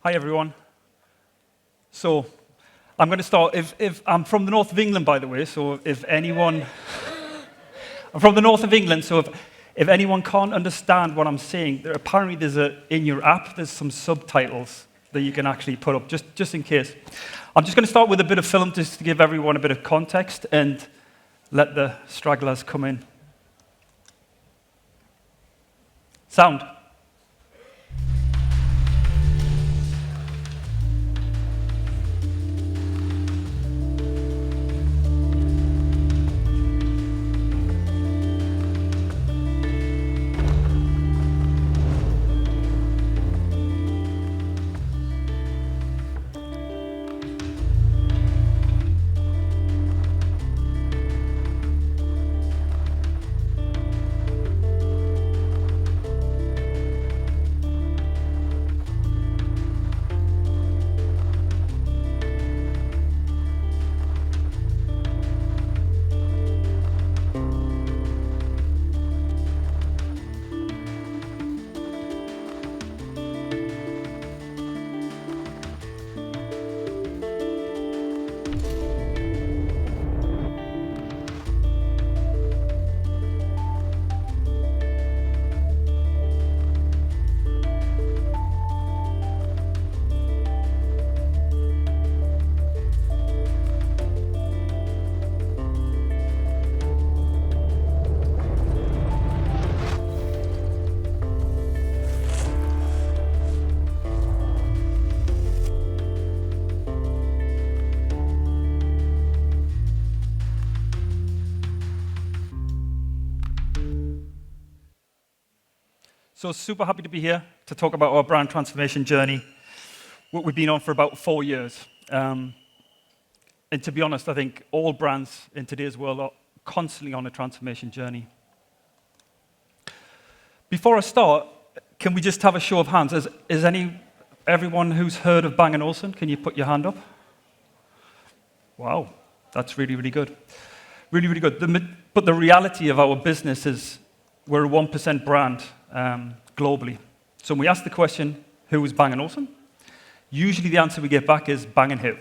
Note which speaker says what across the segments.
Speaker 1: Hi everyone. So I'm going to start. If I'm from the north of England, by the way. So if anyone, I'm from the north of England. So if anyone can't understand what I'm saying, apparently in your app there's some subtitles that you can actually put up just in case. I'm just going to start with a bit of film just to give everyone a bit of context and let the stragglers come in. Sound. So super happy to be here to talk about our brand transformation journey, what we've been on for about 4 years. And to be honest, I think all brands in today's world are constantly on a transformation journey. Before I start, can we just have a show of hands? Is everyone who's heard of Bang & Olufsen, can you put your hand up? Wow, that's really, really good. Really, really good. But the reality of our business is we're a 1% brand globally. So when we ask the question, who is Bang & Olufsen? Usually the answer we get back is Bang & Who.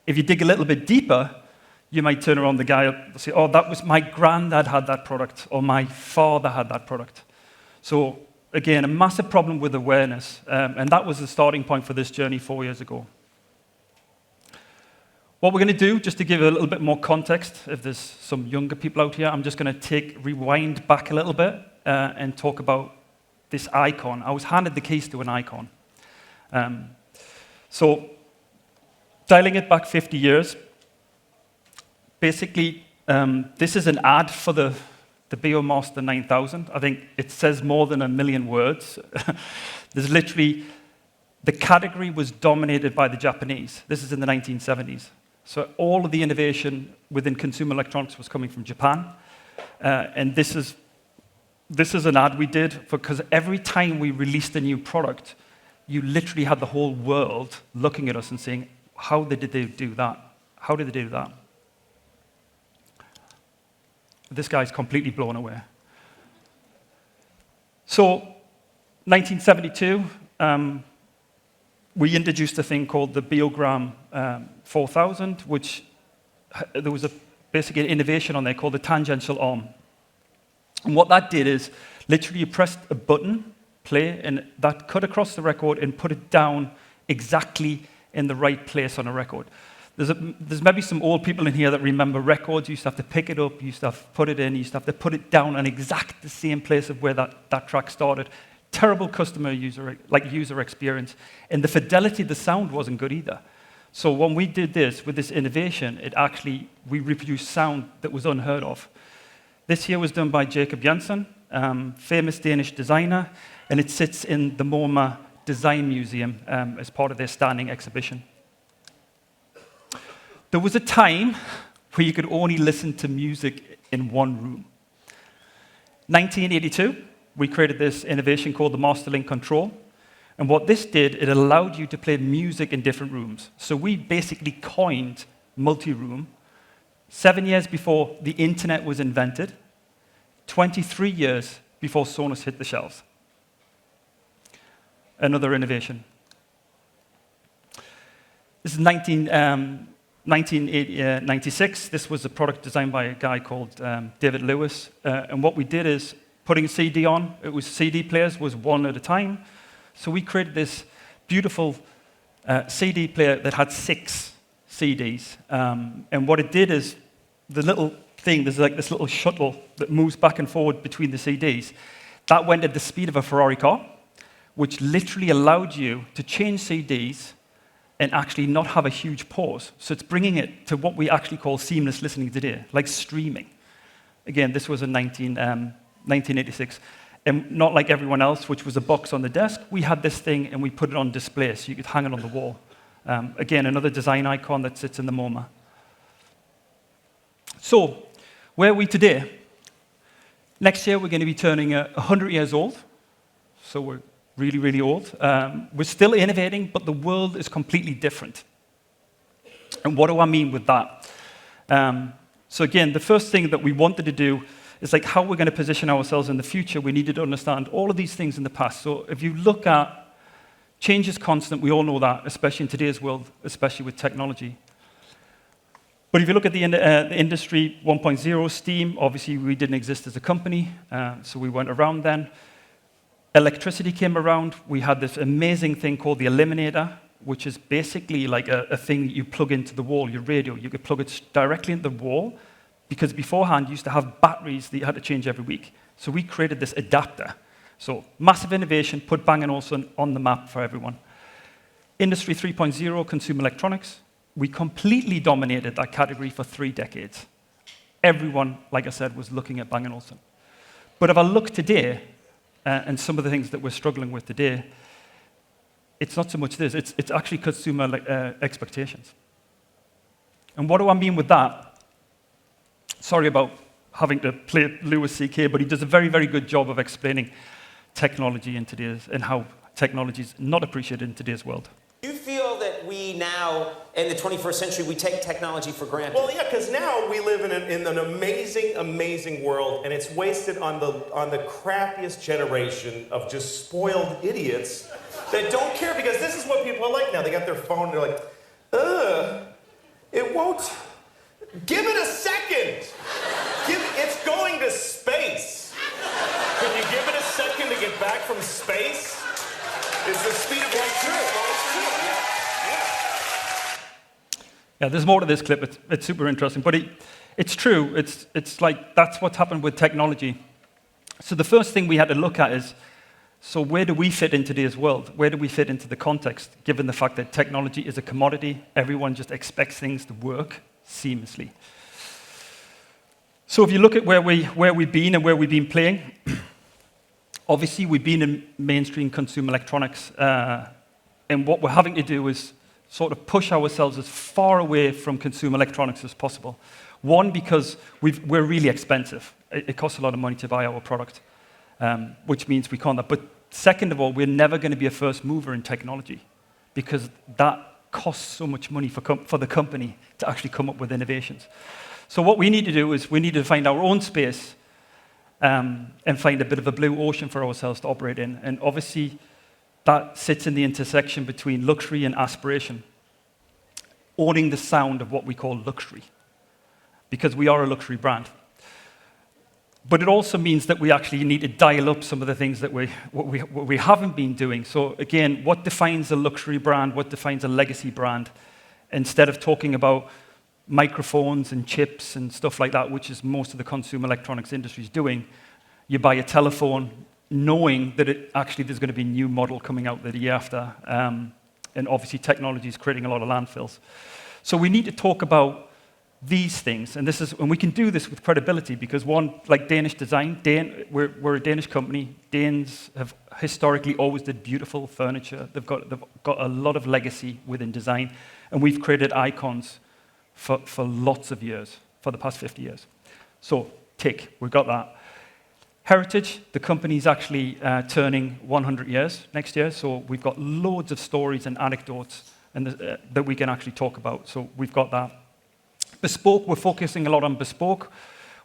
Speaker 1: If you dig a little bit deeper, you might turn around the guy and say, oh, that was my granddad had that product, or my father had that product. So again, a massive problem with awareness, and that was the starting point for this journey 4 years ago. What we're going to do, just to give a little bit more context, if there's some younger people out here, I'm just going to rewind back a little bit and talk about this icon. I was handed the keys to an icon. So dialing it back 50 years, basically, this is an ad for the Beomaster 9000. I think it says more than 1 million words. There's literally, the category was dominated by the Japanese. This is in the 1970s. So all of the innovation within consumer electronics was coming from Japan. And this is an ad we did because every time we released a new product, you literally had the whole world looking at us and saying, how did they do that? How did they do that? This guy's completely blown away. So 1972, we introduced a thing called the Beogram 4000, which there was basically an innovation on there called the tangential arm. And what that did is literally you pressed a button, play, and that cut across the record and put it down exactly in the right place on a record. There's maybe some old people in here that remember records. You used to have to pick it up, you used to have to put it in, you used to have to put it down in exact the same place of where that track started. Terrible customer user experience. And the fidelity of the sound wasn't good either. So when we did this, with this innovation, we reproduced sound that was unheard of. This here was done by Jacob Jensen, famous Danish designer, and it sits in the MoMA Design Museum as part of their standing exhibition. There was a time where you could only listen to music in one room. 1982, we created this innovation called the MasterLink Control. And what this did, it allowed you to play music in different rooms. So we basically coined multi-room 7 years before the internet was invented, 23 years before Sonos hit the shelves. Another innovation. This is 1996. This was a product designed by a guy called David Lewis. And what we did is putting a CD on. It was CD players was one at a time. So we created this beautiful CD player that had 6 CDs. And what it did is the little thing, there's like this little shuttle that moves back and forward between the CDs. That went at the speed of a Ferrari car, which literally allowed you to change CDs and actually not have a huge pause. So it's bringing it to what we actually call seamless listening today, like streaming. Again, this was in 1986. And not like everyone else, which was a box on the desk. We had this thing, and we put it on display, so you could hang it on the wall. Again, another design icon that sits in the MoMA. So, where are we today? Next year, we're going to be turning 100 years old. So we're really, really old. We're still innovating, but the world is completely different. And what do I mean with that? So again, the first thing that we wanted to do is like how we're going to position ourselves in the future. We needed to understand all of these things in the past. So if you look at change is constant, we all know that, especially in today's world, especially with technology. But if you look at the industry 1.0, Steam, obviously we didn't exist as a company, so we went around then. Electricity came around. We had this amazing thing called the Eliminator, which is basically like a thing you plug into the wall, your radio. You could plug it directly into the wall, because beforehand you used to have batteries that you had to change every week. So we created this adapter. So massive innovation, put Bang & Olufsen on the map for everyone. Industry 3.0, consumer electronics. We completely dominated that category for 3 decades. Everyone, like I said, was looking at Bang & Olufsen. But if I look today, and some of the things that we're struggling with today, it's not so much this, it's actually consumer expectations. And what do I mean with that? Sorry about having to play Louis C.K., but he does a very, very good job of explaining technology in today's, and how technology is not appreciated in today's world.
Speaker 2: Do you feel that we now, in the 21st century, we take technology for granted?
Speaker 3: Well, yeah, because now we live in an amazing, amazing world, and it's wasted on the crappiest generation of just spoiled idiots that don't care, because this is what people are like now. They got their phone, and they're like, it won't. Give it a second. It's going to space. Can you give it a second to get back from space? It's the speed of light.
Speaker 1: Yeah, there's more to this clip. It's super interesting, but it's true. It's like that's what's happened with technology. So the first thing we had to look at is, so where do we fit in today's world? Where do we fit into the context, given the fact that technology is a commodity? Everyone just expects things to work seamlessly. So if you look at where we've been and where we've been playing, obviously we've been in mainstream consumer electronics, and what we're having to do is sort of push ourselves as far away from consumer electronics as possible. One, because we're really expensive. It costs a lot of money to buy our product, which means we can't. But second of all, we're never going to be a first mover in technology, because that costs so much money for the company to actually come up with innovations. So what we need to do is we need to find our own space and find a bit of a blue ocean for ourselves to operate in. And obviously, that sits in the intersection between luxury and aspiration, owning the sound of what we call luxury, because we are a luxury brand. But it also means that we actually need to dial up some of the things that we haven't been doing. So again, what defines a luxury brand? What defines a legacy brand? Instead of talking about microphones and chips and stuff like that, which is most of the consumer electronics industry is doing, you buy a telephone knowing that there's going to be a new model coming out the year after. And obviously technology is creating a lot of landfills. So we need to talk about these things, and we can do this with credibility, because one, like Danish design, we're a Danish company. Danes have historically always did beautiful furniture. They've got a lot of legacy within design, and we've created icons for lots of years, for the past 50 years. So, tick, we've got that. Heritage, the company's actually turning 100 years next year, so we've got loads of stories and anecdotes that we can actually talk about, so we've got that. Bespoke, we're focusing a lot on bespoke,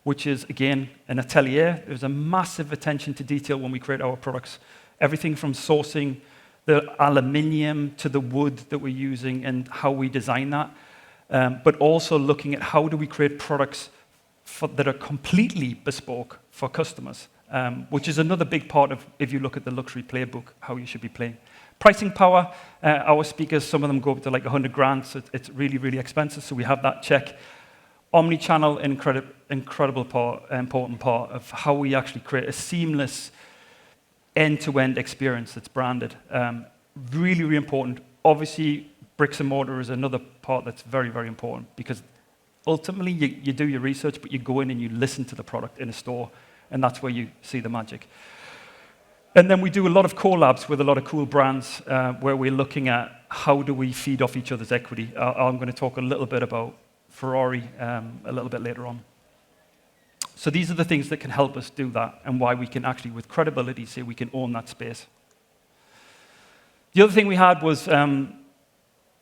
Speaker 1: which is, again, an atelier. There's a massive attention to detail when we create our products. Everything from sourcing the aluminium to the wood that we're using and how we design that, but also looking at how do we create products that are completely bespoke for customers, which is another big part of, if you look at the luxury playbook, how you should be playing. Pricing power, our speakers, some of them go up to like 100 grand, so it's really, really expensive, so we have that check. Omnichannel, incredible part, important part of how we actually create a seamless end-to-end experience that's branded. Really, really important. Obviously, bricks and mortar is another part that's very, very important because ultimately you do your research, but you go in and you listen to the product in a store, and that's where you see the magic. And then we do a lot of collabs with a lot of cool brands where we're looking at how do we feed off each other's equity. I'm going to talk a little bit about Ferrari a little bit later on. So these are the things that can help us do that and why we can actually, with credibility, say we can own that space. The other thing we had was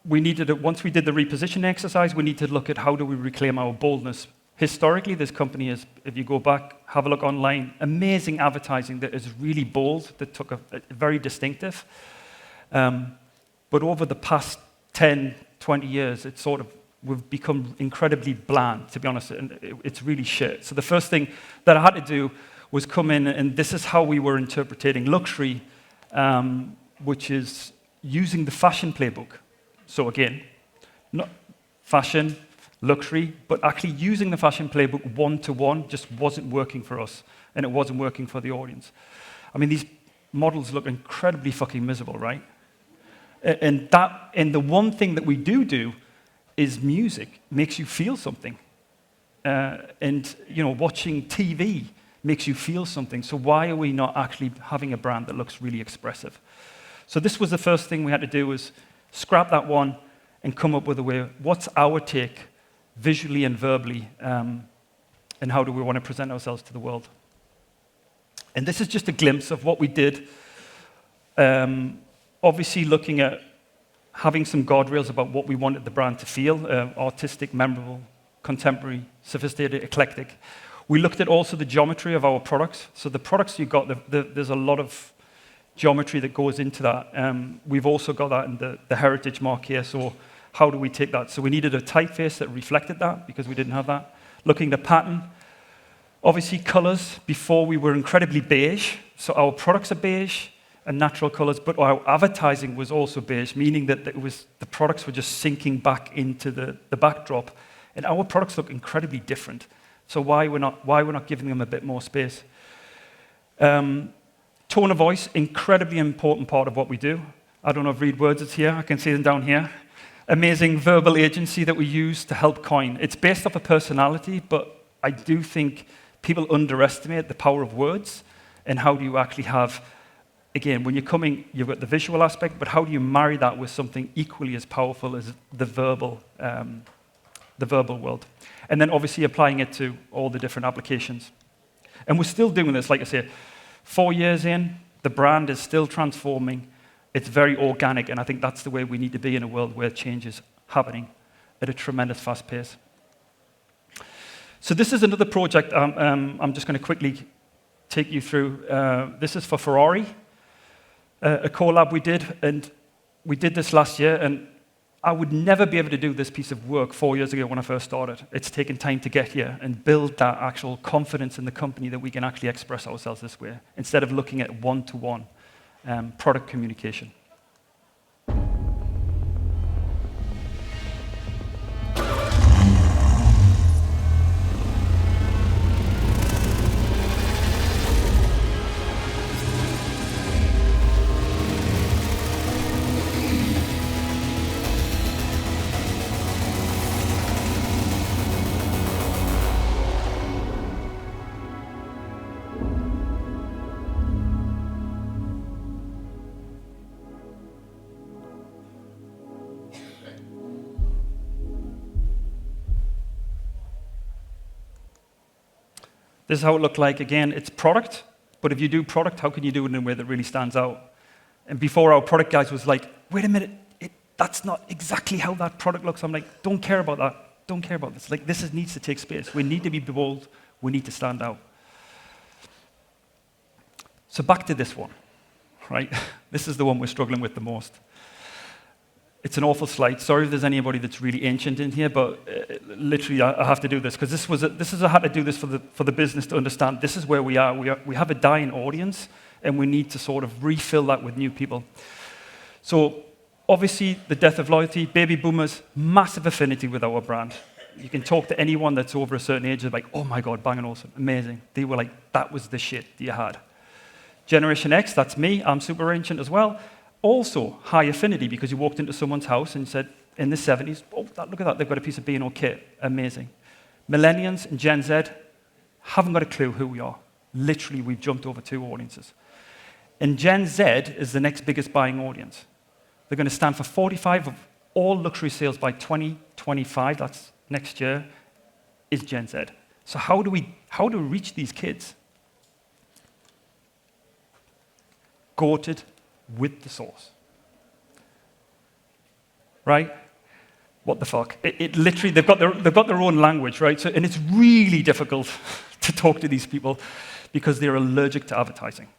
Speaker 1: we needed, once we did the repositioning exercise, we need to look at how do we reclaim our boldness. Historically, this company is, if you go back, have a look online, amazing advertising that is really bold, that took a very distinctive. But over the past 10, 20 years, it's sort of, we've become incredibly bland, to be honest, and it's really shit. So the first thing that I had to do was come in, and this is how we were interpreting luxury, which is using the fashion playbook. So again, not fashion, luxury, but actually using the fashion playbook one-to-one just wasn't working for us, and it wasn't working for the audience. I mean, these models look incredibly fucking miserable, right? And the one thing that we do is music makes you feel something. And, you know, watching TV makes you feel something. So why are we not actually having a brand that looks really expressive? So this was the first thing we had to do, was scrap that one and come up with a way, what's our take visually and verbally, and how do we want to present ourselves to the world? And this is just a glimpse of what we did. Obviously looking at having some guardrails about what we wanted the brand to feel, artistic, memorable, contemporary, sophisticated, eclectic. We looked at also the geometry of our products. So the products you got, there's a lot of geometry that goes into that. We've also got that in the heritage mark here, so how do we take that? So we needed a typeface that reflected that because we didn't have that. Looking at the pattern. Obviously colors, before we were incredibly beige, so our products are beige and natural colors, but our advertising was also beige, meaning that the products were just sinking back into the backdrop. And our products look incredibly different. So why we're not giving them a bit more space? Tone of voice, incredibly important part of what we do. I don't know if Reed Words is here. I can see them down here. Amazing verbal agency that we use to help coin. It's based off a personality, but I do think people underestimate the power of words and how do you actually have, again, when you're coming, you've got the visual aspect, but how do you marry that with something equally as powerful as the verbal world? And then obviously applying it to all the different applications. And we're still doing this, like I say, 4 years in, the brand is still transforming. It's very organic, and I think that's the way we need to be in a world where change is happening at a tremendous fast pace. So this is another project I'm just going to quickly take you through. This is for Ferrari, a collab we did, and we did this last year, and I would never be able to do this piece of work 4 years ago when I first started. It's taken time to get here and build that actual confidence in the company that we can actually express ourselves this way, instead of looking at one-to-one product communication. This is how it looked like. Again, it's product, but if you do product, how can you do it in a way that really stands out? And before, our product guys was like, wait a minute, that's not exactly how that product looks. I'm like, don't care about that. don't care about this. Like, needs to take space. We need to be bold. We need to stand out. So back to this one, right? This is the one we're struggling with the most. It's an awful slide. Sorry if there's anybody that's really ancient in here, but literally I have to do this because I had to do this for the business to understand this is where we are. We have a dying audience, and we need to sort of refill that with new people. So obviously, the death of loyalty, baby boomers, massive affinity with our brand. You can talk to anyone that's over a certain age, they're like, oh my God, Bang & Olufsen, amazing. They were like, that was the shit that you had. Generation X, that's me, I'm super ancient as well. Also, high affinity because you walked into someone's house and said, in the 70s, oh, look at that, they've got a piece of B&O kit, amazing. Millennials and Gen Z haven't got a clue who we are. Literally, we've jumped over 2 audiences. And Gen Z is the next biggest buying audience. They're going to stand for 45% of all luxury sales by 2025, that's next year, is Gen Z. So how do we reach these kids? Goated with the sauce. Right? What the fuck? It literally, they've got their own language, right? So, and it's really difficult to talk to these people because they're allergic to advertising.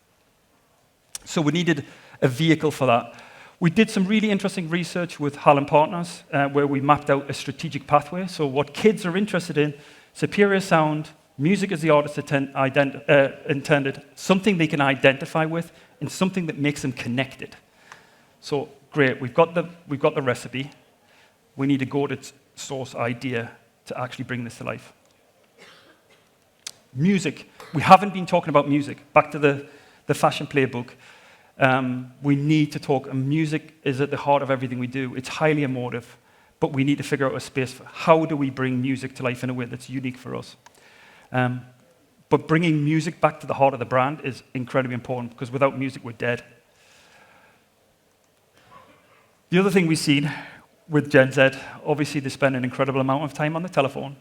Speaker 1: So we needed a vehicle for that. We did some really interesting research with Hall & Partners where we mapped out a strategic pathway. So what kids are interested in, superior sound, music as the artist intended, something they can identify with, and something that makes them connected. So great, we've got the recipe. We need a goated source idea to actually bring this to life. Music. We haven't been talking about music. Back to the fashion playbook. We need to talk, and music is at the heart of everything we do. It's highly emotive, but we need to figure out a space for how do we bring music to life in a way that's unique for us. But bringing music back to the heart of the brand is incredibly important because without music, we're dead. The other thing we've seen with Gen Z, obviously they spend an incredible amount of time on the telephone,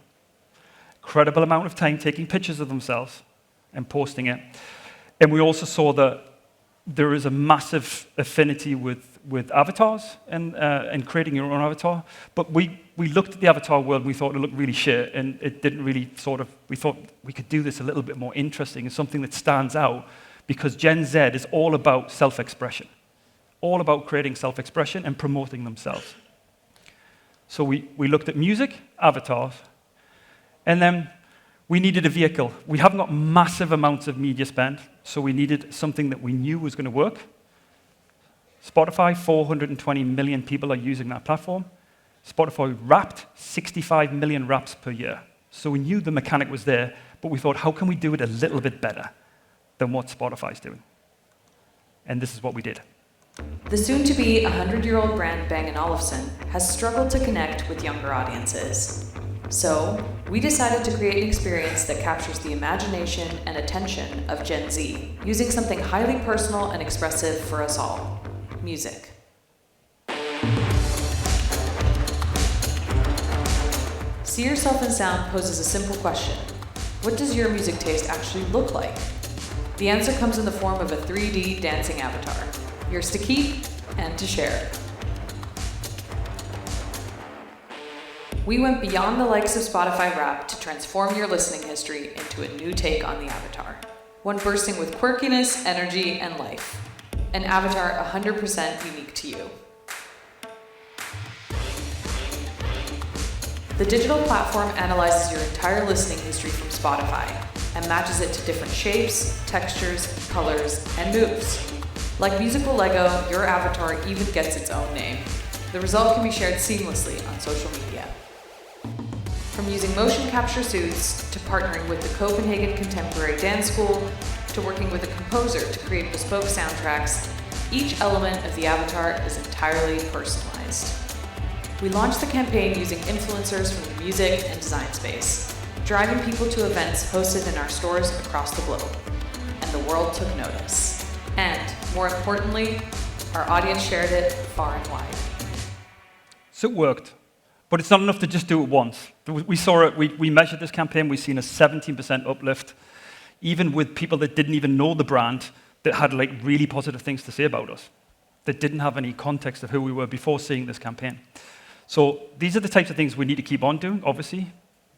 Speaker 1: incredible amount of time taking pictures of themselves and posting it. And we also saw that there is a massive affinity with avatars and creating your own avatar. But we looked at the avatar world and we thought it looked really shit, and it didn't really we thought we could do this a little bit more interesting and something that stands out because Gen Z is all about self-expression, all about creating self-expression and promoting themselves. So we looked at music, avatars, and then we needed a vehicle. We haven't got massive amounts of media spend, so we needed something that we knew was going to work. Spotify, 420 million people are using that platform. Spotify Wrapped, 65 million wraps per year. So we knew the mechanic was there, but we thought, how can we do it a little bit better than what Spotify's doing? And this is what we did.
Speaker 4: The soon-to-be 100-year-old brand Bang & Olufsen has struggled to connect with younger audiences. So, we decided to create an experience that captures the imagination and attention of Gen Z, using something highly personal and expressive for us all: music. See Yourself in Sound poses a simple question: what does your music taste actually look like? The answer comes in the form of a 3D dancing avatar, yours to keep and to share. We went beyond the likes of Spotify Wrapped to transform your listening history into a new take on the avatar. One bursting with quirkiness, energy, and life. An avatar 100% unique to you. The digital platform analyzes your entire listening history from Spotify and matches it to different shapes, textures, colors, and moves. Like musical Lego, your avatar even gets its own name. The result can be shared seamlessly on social media. From using motion capture suits, to partnering with the Copenhagen Contemporary Dance School, to working with a composer to create bespoke soundtracks, each element of the avatar is entirely personalized. We launched the campaign using influencers from the music and design space, driving people to events hosted in our stores across the globe. And the world took notice. And, more importantly, our audience shared it far and wide.
Speaker 1: So it worked. But it's not enough to just do it once. We saw it, we measured this campaign, we've seen a 17% uplift, even with people that didn't even know the brand, that had like really positive things to say about us, that didn't have any context of who we were before seeing this campaign. So these are the types of things we need to keep on doing, obviously.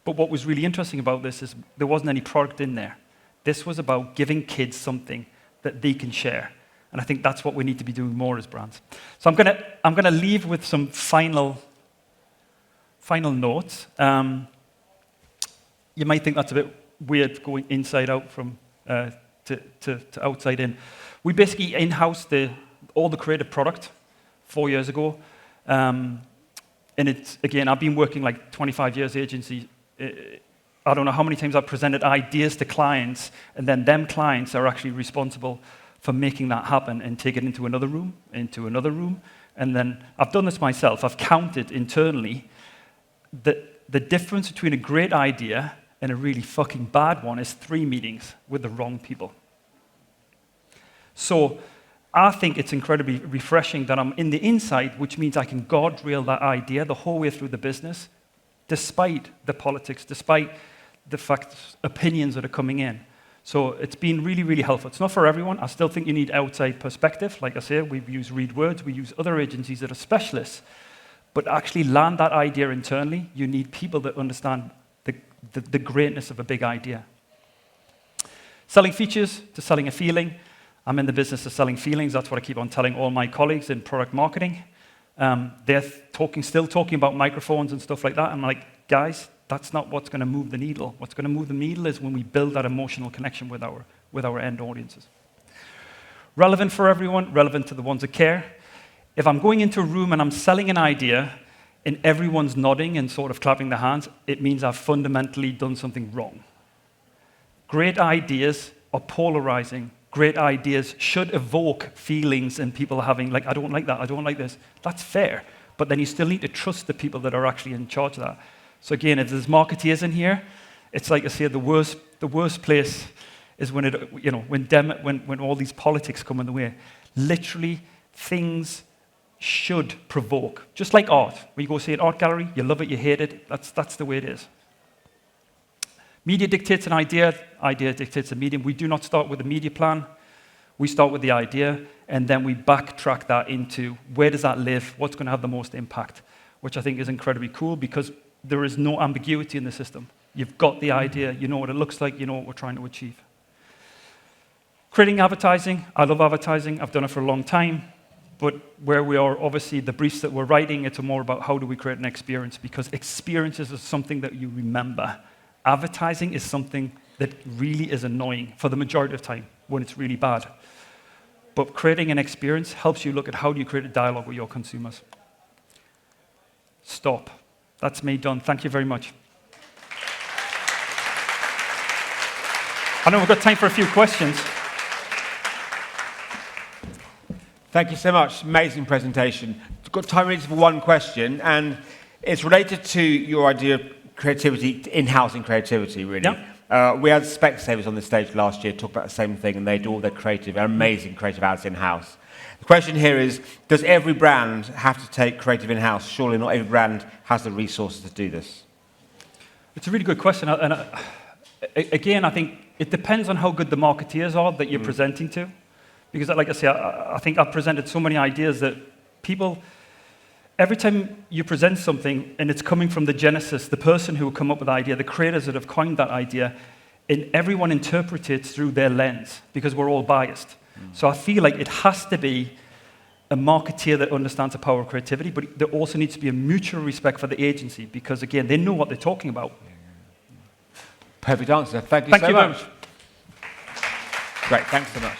Speaker 1: But what was really interesting about this is there wasn't any product in there. This was about giving kids something that they can share. And I think that's what we need to be doing more as brands. So I'm gonna leave with some final notes. You might think that's a bit weird going inside out from to outside in. We basically in-housed all the creative product 4 years ago. And it's, again, I've been working like 25 years agency. I don't know how many times I've presented ideas to clients, and then them clients are actually responsible for making that happen and take it into another room, and then I've done this myself. I've counted internally the difference between a great idea and a really fucking bad one is 3 meetings with the wrong people. So I think it's incredibly refreshing that I'm in the inside, which means I can guardrail that idea the whole way through the business, despite the politics, despite the fact opinions that are coming in. So it's been really, really helpful. It's not for everyone. I still think you need outside perspective. Like I say, we've used Read Words. We use other agencies that are specialists. But actually land that idea internally, you need people that understand the greatness of a big idea. Selling features to selling a feeling. I'm in the business of selling feelings. That's what I keep on telling all my colleagues in product marketing. They're still talking about microphones and stuff like that. I'm like, guys, that's not what's going to move the needle. What's going to move the needle is when we build that emotional connection with our end audiences. Relevant for everyone, relevant to the ones that care. If I'm going into a room and I'm selling an idea and everyone's nodding and sort of clapping their hands, it means I've fundamentally done something wrong. Great ideas are polarizing. Great ideas should evoke feelings and people having, like, I don't like that, I don't like this. That's fair. But then you still need to trust the people that are actually in charge of that. So again, if there's marketeers in here, it's like I say, the worst place is when when all these politics come in the way. Literally, things should provoke. Just like art. When you go see an art gallery, you love it, you hate it. That's the way it is. Media dictates an idea. Idea dictates a medium. We do not start with a media plan. We start with the idea, and then we backtrack that into where does that live, what's going to have the most impact, which I think is incredibly cool because there is no ambiguity in the system. You've got the idea, you know what it looks like, you know what we're trying to achieve. Creating advertising. I love advertising. I've done it for a long time. But where we are, obviously, the briefs that we're writing, it's more about how do we create an experience, because experiences is something that you remember. Advertising is something that really is annoying for the majority of the time when it's really bad. But creating an experience helps you look at how do you create a dialogue with your consumers. Stop. That's me done. Thank you very much. I know we've got time for a few questions.
Speaker 5: Thank you so much. Amazing presentation. I've got time really for one question, and it's related to your idea of creativity, in-housing creativity, really.
Speaker 1: Yeah.
Speaker 5: We had Specsavers on the stage last year talk about the same thing, and they do all their amazing creative ads in-house. The question here is, does every brand have to take creative in-house? Surely not every brand has the resources to do this.
Speaker 1: It's a really good question. And again, I think it depends on how good the marketeers are that you're presenting to. Because, like I say, I think I've presented so many ideas that people, every time you present something and it's coming from the genesis, the person who will come up with the idea, the creators that have coined that idea, and everyone interprets it through their lens because we're all biased. So I feel like it has to be a marketeer that understands the power of creativity, but there also needs to be a mutual respect for the agency because, again, they know what they're talking about.
Speaker 5: Perfect answer. Thank you so much.
Speaker 1: Very much.
Speaker 5: Great. Thanks so much.